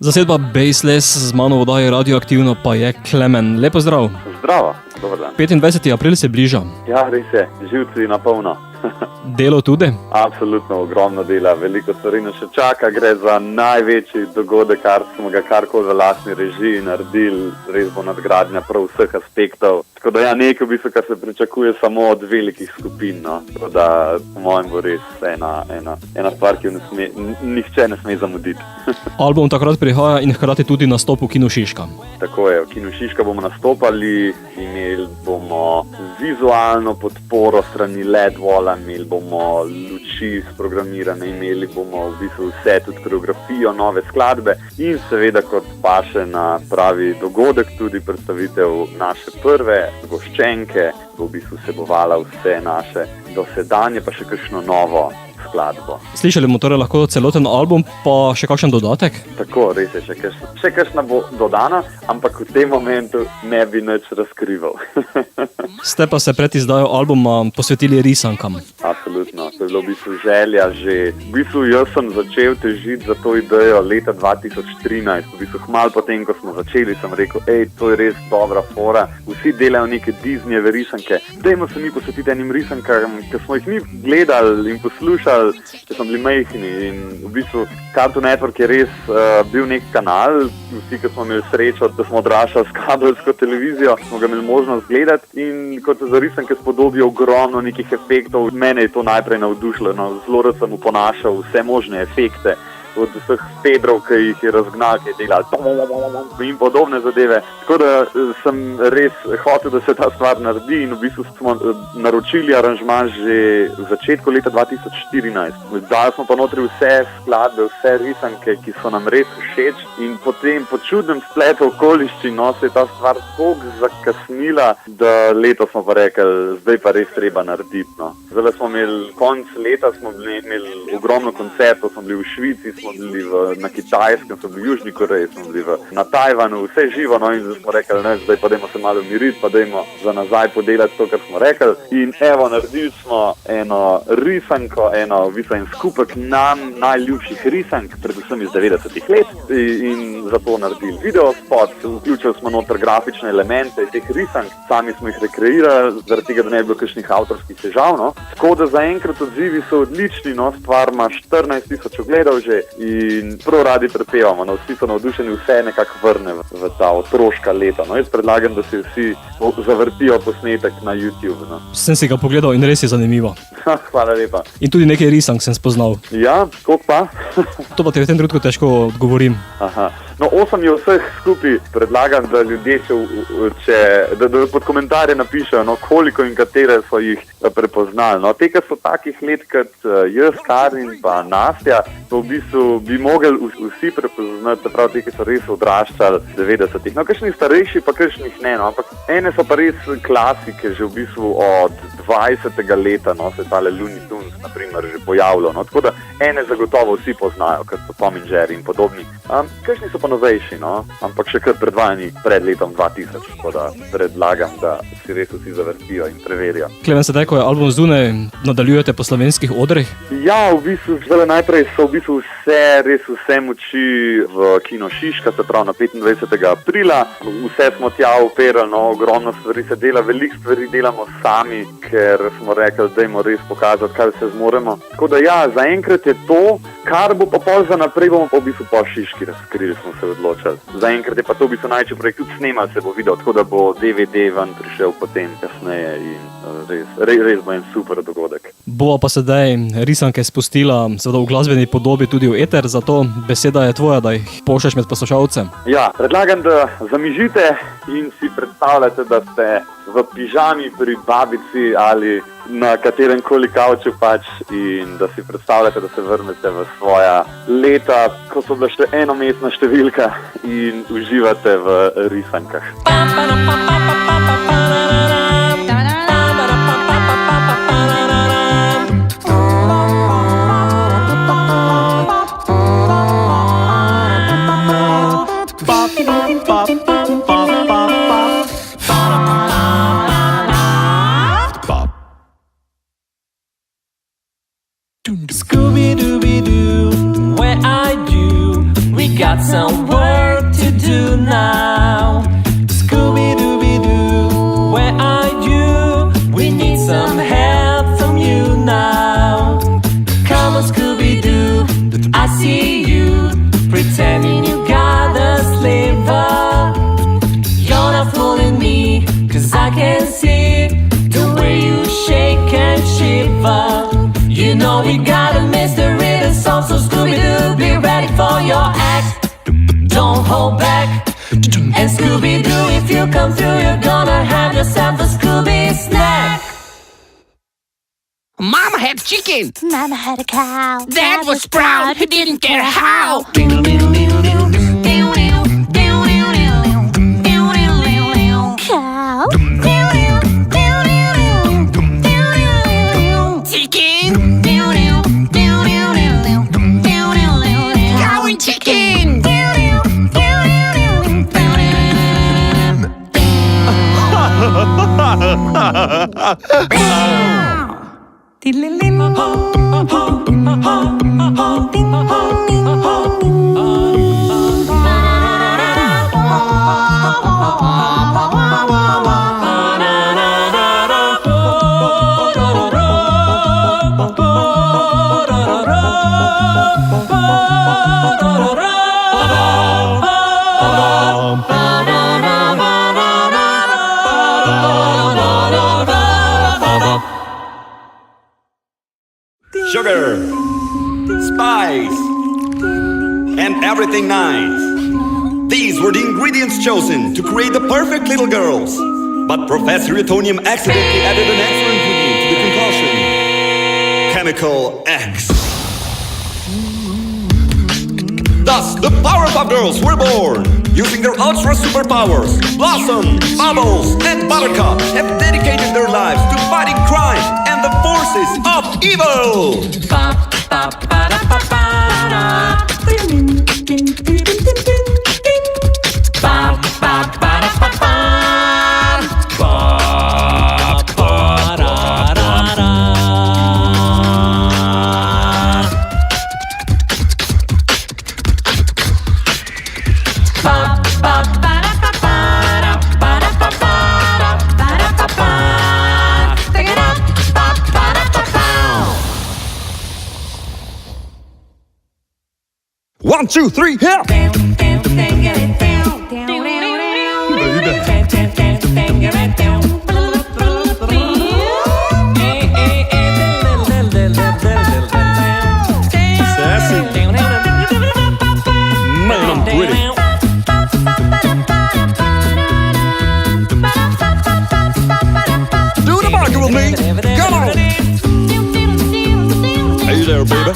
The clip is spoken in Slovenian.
Zasedba Baseless z mano vodaje radioaktivno pa je Klemen. Lepo zdrav. Zdravo, dober dan. 25. april se bliža. Ja, res je, živci na polno. Delo tudi? Absolutno, ogromno dela, veliko stvari nas še čaka, gre za največji dogodek, kar smo ga karkoli v lastni režiji naredili, res bo nadgradnja prav vseh aspektov. Tako da ja, nekaj v bistvu, kar se pričakuje samo od velikih skupin, no. Tako da po mojem bo res ena stvar, ki nihče ne sme zamuditi. Album takrat prihaja in hkrati tudi nastop v Kinu Šiška. Tako je, v Kinu Šiška bomo nastopali, imeli bomo vizualno podporo strani LED-vola, imeli bomo luči sprogramirane, imeli bomo v bistvu vse, tudi koreografijo, nove skladbe in seveda kot paše na pravi dogodek tudi predstavitev naše prve goščenke, bo v bistvu vsebovala vse naše dosedanje, pa še kakšno novo skladbo. Slišali bomo torej lahko celoten album, pa še kakšen dodatek? Tako, res je, še kakšna bo dodana, ampak v tem momentu ne bi nič razkrival. Ste pa se pred izdajo albuma posvetili risankam. Absolutno, to je bilo v bistvu želja že. V bistvu jaz sem začel težiti za to idejo leta 2013, v bistvu hmal potem, ko smo začeli, sem rekel, to je res dobra fora, vsi delajo neke Disneyjeve risanke, dajmo se mi posvetiti enim risankam, ki smo jih mi gledali in poslušali, če smo bili majhni in v bistvu Cartoon Network je res bil nek kanal, vsi, ki smo imeli srečo, da smo odraščali s kabelsko televizijo, smo ga imeli možnost gledati in kot se za risanke spodobijo ogromno nekih efektov, mene je to najprej navdušilo, zelo rad sem uponašal vse možne efekte, od vseh Pedrov, ki jih je razgnal, ki je delal in podobne zadeve. Tako da sem res hotel, da se ta stvar naredi in v bistvu smo naročili aranžma že v začetku leta 2014. Zdaj smo pa notri vse skladbe, vse risanke, ki so nam res všeč in potem po čudnem spletu okoliščin se je ta stvar toliko zakasnila, da letos smo pa rekli, zdaj pa res treba narediti. Zdaj smo imeli konc leta, smo imeli ogromno koncertov, smo bili v Švici, smo bili na Kitajskem, smo bili v Južni Koreji, smo bili na Tajvanu, vse živo, in zdaj smo rekli, zdaj pa dajmo se malo umiriti, pa dajmo za nazaj podelati to, kar smo rekli. In evo, naredili smo eno risanko, en skupek nam najljubših risank, predvsem iz 90-ih let in zato naredili videospot, vključili smo noter grafične elemente teh risank, sami smo jih rekreirali, zaradi tega, da ne bi bilo kakšnih avtorskih težav. Tako da zaenkrat odzivi so odlični, stvar ima 14,000 ogledov že in prav radi prepevamo, vsi so navdušeni, vse nekako vrne v ta otroška leta. Jaz predlagam, da si vsi zavrtijo posnetek na YouTube. Sem si ga pogledal in res je zanimivo. Hvala lepa. In tudi nekaj risank sem spoznal. Ja, koliko pa? To pa ti v tem trenutku težko odgovorim. Aha. 8 je vseh skupaj. Predlagam, da ljudje, da pod komentarje napišejo, koliko in katere so jih prepoznali. Te, ki so takih let kot jaz, Karin pa Nastja, to v bistvu bi mogli vsi prepoznati, se pravi, te, ki so res odraščali v 90-ih. Kakšni starejši, pa kakšnih ne, ampak ene so pa res klasike, že v bistvu od 20. leta, se tale Looney Tunes, na primer, že pojavljal. Tako da ene zagotovo vsi poznajo, kot so Tom in Jerry in podobni. Kakšni so pa novejši, ampak še kar predvajani pred letom 2000, tako da predlagam, da si res vsi zavrtijo in preverijo. Klemen, sedaj, ko je album zunaj, nadaljujete po slovenskih odrih? Ja, v bistvu, najprej so v bistvu vse moči v Kino Šiška, se pravi na 25. aprila. Vse smo tja operali, ogromno stvari se dela, veliko stvari delamo sami, ker smo rekli, dajmo res pokazati, kaj vse zmoremo. Tako da ja, zaenkrat je to, kar bo pa pol za naprej, bomo pa v bistvu po Šiški razkrili, smo se odločili. Zaenkrat je pa to v bistvu največji projekt, tudi snemal se bo video, tako da bo DVD ven prišel potem kasneje in res bo en super dogodek. Bova pa sedaj risanke spustila seveda v glasbeni podobi tudi v eter, zato beseda je tvoja, da jih pošlješ med poslušalce. Ja, predlagam, da zamižite in si predstavljate, da ste v pižami pri babici ali na katerem koli kavču in da si predstavljate, da se vrnete v svoja leta, ko so bila še enomestna številka in uživate v risankah. Scooby-Dooby-Doo, where are you? We got some work to do now. Scooby-Dooby-Doo, where are you? We need some help from you now. Come on, Scooby-Doo, I see you, pretending you got a sliver. You're not fooling me, 'cause I can see the way you shake and shiver. You know we got a mystery to solve, so Scooby-Doo, be ready for your act. Don't hold back. And Scooby-Doo, if you come through, you're gonna have yourself a Scooby snack. Mama had chicken. Mama had a cow. Dad was proud. He didn't care how. Cow. Chicken. Cow and chicken. Sugar, spice, and everything nice. These were the ingredients chosen to create the perfect little girls. But Professor Utonium accidentally added an extra ingredient to the concoction. Chemical X. Thus, the Powerpuff Girls were born. Using their ultra superpowers, Blossom, Bubbles, and Buttercup have dedicated their lives to fighting crime and the forces of evil. One, two, three, hip! Sassy. Man, I'm pretty. Do the marker with me. Come on. Hey there, baby.